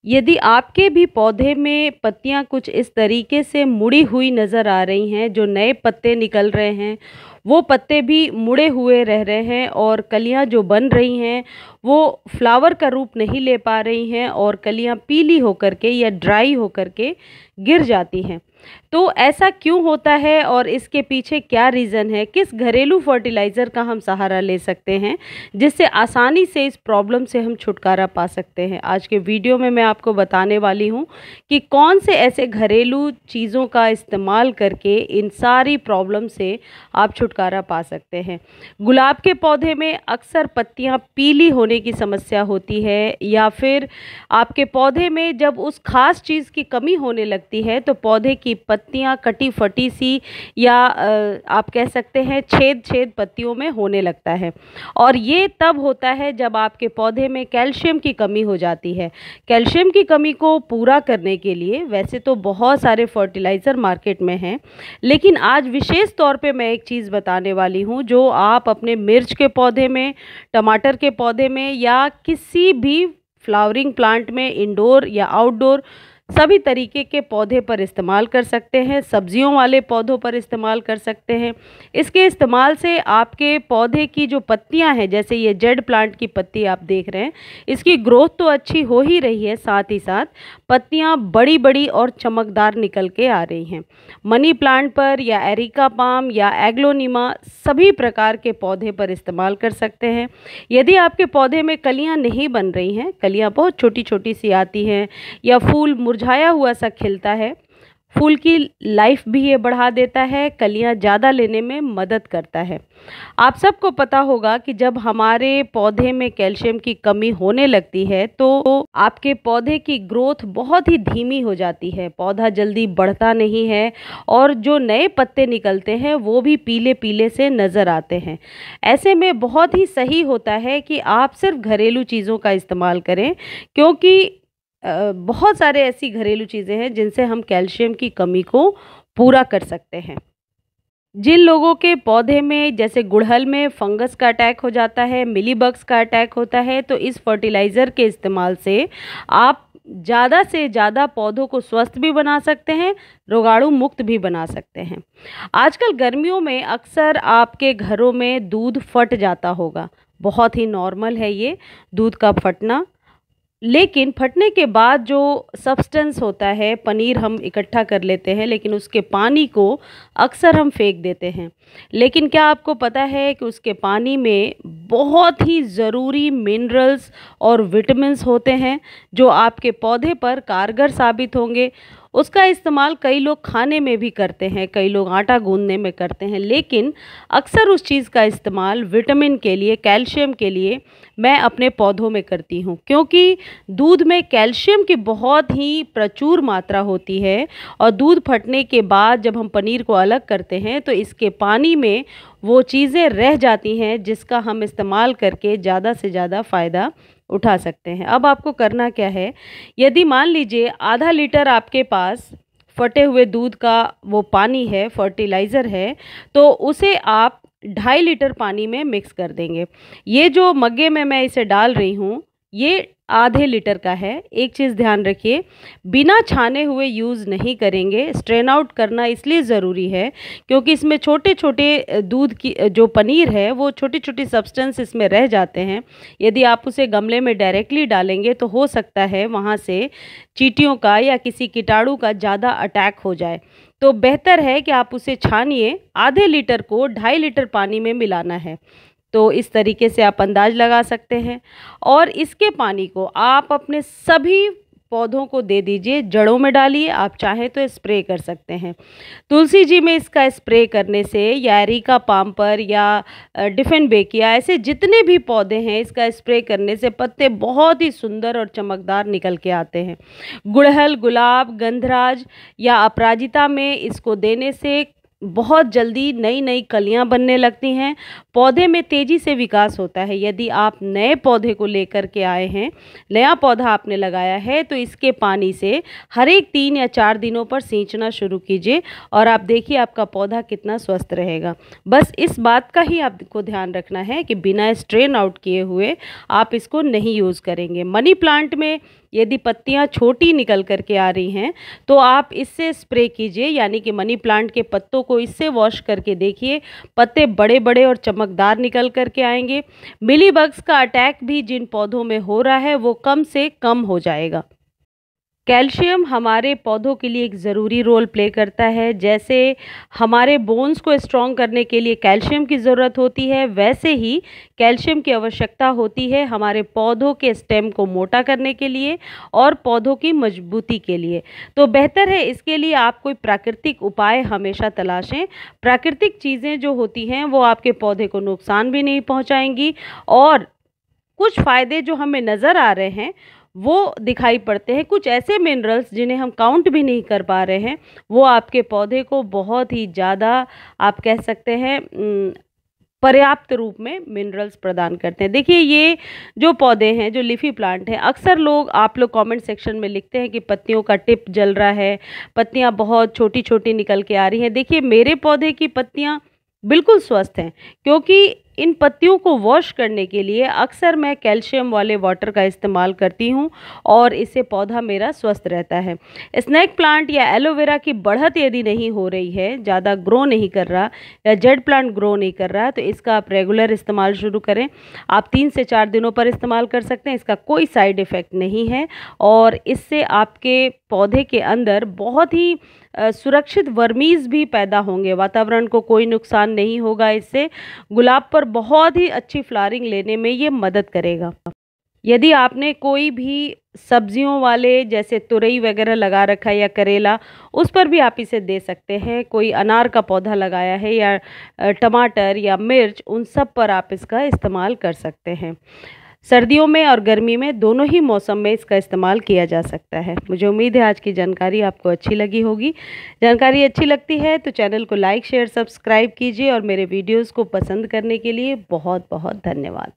यदि आपके भी पौधे में पत्तियां कुछ इस तरीके से मुड़ी हुई नज़र आ रही हैं, जो नए पत्ते निकल रहे हैं वो पत्ते भी मुड़े हुए रह रहे हैं और कलियां जो बन रही हैं वो फ्लावर का रूप नहीं ले पा रही हैं और कलियां पीली होकर के या ड्राई होकर के गिर जाती हैं, तो ऐसा क्यों होता है और इसके पीछे क्या रीज़न है? किस घरेलू फर्टिलाइज़र का हम सहारा ले सकते हैं जिससे आसानी से इस प्रॉब्लम से हम छुटकारा पा सकते हैं? आज के वीडियो में मैं आपको बताने वाली हूँ कि कौन से ऐसे घरेलू चीज़ों का इस्तेमाल करके इन सारी प्रॉब्लम से आप छुटकारा पा सकते हैं। गुलाब के पौधे में अक्सर पत्तियाँ पीली होने की समस्या होती है या फिर आपके पौधे में जब उस खास चीज़ की कमी होने लगती है तो पौधे की पत्तियाँ कटी फटी सी या आप कह सकते हैं छेद छेद पत्तियों में होने लगता है और ये तब होता है जब आपके पौधे में कैल्शियम की कमी हो जाती है। कैल्शियम की कमी को पूरा करने के लिए वैसे तो बहुत सारे फर्टिलाइज़र मार्केट में हैं, लेकिन आज विशेष तौर पे मैं एक चीज़ बताने वाली हूँ जो आप अपने मिर्च के पौधे में, टमाटर के पौधे में या किसी भी फ्लावरिंग प्लांट में इंडोर या आउटडोर सभी तरीके के पौधे पर इस्तेमाल कर सकते हैं। सब्जियों वाले पौधों पर इस्तेमाल कर सकते हैं। इसके इस्तेमाल से आपके पौधे की जो पत्तियां हैं, जैसे ये जेड प्लांट की पत्ती आप देख रहे हैं, इसकी ग्रोथ तो अच्छी हो ही रही है, साथ ही साथ पत्तियां बड़ी बड़ी और चमकदार निकल के आ रही हैं। मनी प्लांट पर या एरिका पाम या एग्लोनिमा सभी प्रकार के पौधे पर इस्तेमाल कर सकते हैं। यदि आपके पौधे में कलियां नहीं बन रही हैं, कलियां बहुत छोटी छोटी सी आती हैं या फूल मुरझाया हुआ सा खिलता है, फूल की लाइफ भी ये बढ़ा देता है, कलियां ज़्यादा लेने में मदद करता है। आप सबको पता होगा कि जब हमारे पौधे में कैल्शियम की कमी होने लगती है तो आपके पौधे की ग्रोथ बहुत ही धीमी हो जाती है, पौधा जल्दी बढ़ता नहीं है और जो नए पत्ते निकलते हैं वो भी पीले पीले से नज़र आते हैं। ऐसे में बहुत ही सही होता है कि आप सिर्फ घरेलू चीज़ों का इस्तेमाल करें, क्योंकि बहुत सारे ऐसी घरेलू चीज़ें हैं जिनसे हम कैल्शियम की कमी को पूरा कर सकते हैं। जिन लोगों के पौधे में जैसे गुड़हल में फंगस का अटैक हो जाता है, मिलीबग्स का अटैक होता है, तो इस फर्टिलाइज़र के इस्तेमाल से आप ज़्यादा से ज़्यादा पौधों को स्वस्थ भी बना सकते हैं, रोगाणु मुक्त भी बना सकते हैं। आजकल गर्मियों में अक्सर आपके घरों में दूध फट जाता होगा, बहुत ही नॉर्मल है ये दूध का फटना, लेकिन फटने के बाद जो सब्सटेंस होता है, पनीर हम इकट्ठा कर लेते हैं लेकिन उसके पानी को अक्सर हम फेंक देते हैं। लेकिन क्या आपको पता है कि उसके पानी में बहुत ही ज़रूरी मिनरल्स और विटामिन्स होते हैं जो आपके पौधे पर कारगर साबित होंगे। उसका इस्तेमाल कई लोग खाने में भी करते हैं, कई लोग आटा गूंदने में करते हैं, लेकिन अक्सर उस चीज़ का इस्तेमाल विटामिन के लिए, कैल्शियम के लिए मैं अपने पौधों में करती हूँ, क्योंकि दूध में कैल्शियम की बहुत ही प्रचुर मात्रा होती है और दूध फटने के बाद जब हम पनीर को अलग करते हैं तो इसके पानी में वो चीज़ें रह जाती हैं जिसका हम इस्तेमाल करके ज़्यादा से ज़्यादा फ़ायदा उठा सकते हैं। अब आपको करना क्या है, यदि मान लीजिए आधा लीटर आपके पास फटे हुए दूध का वो पानी है, फर्टिलाइज़र है, तो उसे आप 2.5 लीटर पानी में मिक्स कर देंगे। ये जो मग्गे में मैं इसे डाल रही हूँ ये आधे लीटर का है। एक चीज़ ध्यान रखिए, बिना छाने हुए यूज़ नहीं करेंगे। स्ट्रेन आउट करना इसलिए ज़रूरी है क्योंकि इसमें छोटे छोटे दूध की जो पनीर है वो छोटी छोटी सब्सटेंस इसमें रह जाते हैं। यदि आप उसे गमले में डायरेक्टली डालेंगे तो हो सकता है वहाँ से चींटियों का या किसी कीटाणु का ज़्यादा अटैक हो जाए, तो बेहतर है कि आप उसे छानिए। आधे लीटर को 2.5 लीटर पानी में मिलाना है, तो इस तरीके से आप अंदाज़ लगा सकते हैं। और इसके पानी को आप अपने सभी पौधों को दे दीजिए, जड़ों में डालिए, आप चाहें तो स्प्रे कर सकते हैं। तुलसी जी में इसका स्प्रे करने से या एरिका पाम पर या डिफेनबेकिया, ऐसे जितने भी पौधे हैं, इसका स्प्रे करने से पत्ते बहुत ही सुंदर और चमकदार निकल के आते हैं। गुड़हल, गुलाब, गंधराज या अपराजिता में इसको देने से बहुत जल्दी नई नई कलियां बनने लगती हैं, पौधे में तेज़ी से विकास होता है। यदि आप नए पौधे को लेकर के आए हैं, नया पौधा आपने लगाया है, तो इसके पानी से हर एक 3 या 4 दिनों पर सींचना शुरू कीजिए और आप देखिए आपका पौधा कितना स्वस्थ रहेगा। बस इस बात का ही आपको ध्यान रखना है कि बिना स्ट्रेन आउट किए हुए आप इसको नहीं यूज़ करेंगे। मनी प्लांट में यदि पत्तियां छोटी निकल कर के आ रही हैं तो आप इससे स्प्रे कीजिए, यानी कि मनी प्लांट के पत्तों को इससे वॉश करके देखिए, पत्ते बड़े बड़े और चमकदार निकल कर के आएंगे। मिलीबग्स का अटैक भी जिन पौधों में हो रहा है वो कम से कम हो जाएगा। कैल्शियम हमारे पौधों के लिए एक ज़रूरी रोल प्ले करता है। जैसे हमारे बोन्स को स्ट्रॉन्ग करने के लिए कैल्शियम की ज़रूरत होती है, वैसे ही कैल्शियम की आवश्यकता होती है हमारे पौधों के स्टेम को मोटा करने के लिए और पौधों की मजबूती के लिए। तो बेहतर है इसके लिए आप कोई प्राकृतिक उपाय हमेशा तलाशें। प्राकृतिक चीज़ें जो होती हैं वो आपके पौधे को नुकसान भी नहीं पहुँचाएंगी और कुछ फ़ायदे जो हमें नज़र आ रहे हैं वो दिखाई पड़ते हैं। कुछ ऐसे मिनरल्स जिन्हें हम काउंट भी नहीं कर पा रहे हैं वो आपके पौधे को बहुत ही ज़्यादा, आप कह सकते हैं, पर्याप्त रूप में मिनरल्स प्रदान करते हैं। देखिए ये जो पौधे हैं, जो लीफी प्लांट हैं, अक्सर आप लोग कमेंट सेक्शन में लिखते हैं कि पत्तियों का टिप जल रहा है, पत्तियां बहुत छोटी छोटी निकल के आ रही हैं। देखिए मेरे पौधे की पत्तियां बिल्कुल स्वस्थ हैं, क्योंकि इन पत्तियों को वॉश करने के लिए अक्सर मैं कैल्शियम वाले वाटर का इस्तेमाल करती हूँ और इससे पौधा मेरा स्वस्थ रहता है। स्नेक प्लांट या एलोवेरा की बढ़त यदि नहीं हो रही है, ज़्यादा ग्रो नहीं कर रहा या जेड प्लांट ग्रो नहीं कर रहा है, तो इसका आप रेगुलर इस्तेमाल शुरू करें। आप 3 से 4 दिनों पर इस्तेमाल कर सकते हैं, इसका कोई साइड इफ़ेक्ट नहीं है और इससे आपके पौधे के अंदर बहुत ही सुरक्षित वर्मीज़ भी पैदा होंगे, वातावरण को कोई नुकसान नहीं होगा। इससे गुलाब पर बहुत ही अच्छी फ्लावरिंग लेने में ये मदद करेगा। यदि आपने कोई भी सब्जियों वाले जैसे तुरई वगैरह लगा रखा है या करेला, उस पर भी आप इसे दे सकते हैं। कोई अनार का पौधा लगाया है या टमाटर या मिर्च, उन सब पर आप इसका इस्तेमाल कर सकते हैं। सर्दियों में और गर्मी में दोनों ही मौसम में इसका इस्तेमाल किया जा सकता है। मुझे उम्मीद है आज की जानकारी आपको अच्छी लगी होगी। जानकारी अच्छी लगती है तो चैनल को लाइक, शेयर, सब्सक्राइब कीजिए और मेरे वीडियोस को पसंद करने के लिए बहुत बहुत धन्यवाद।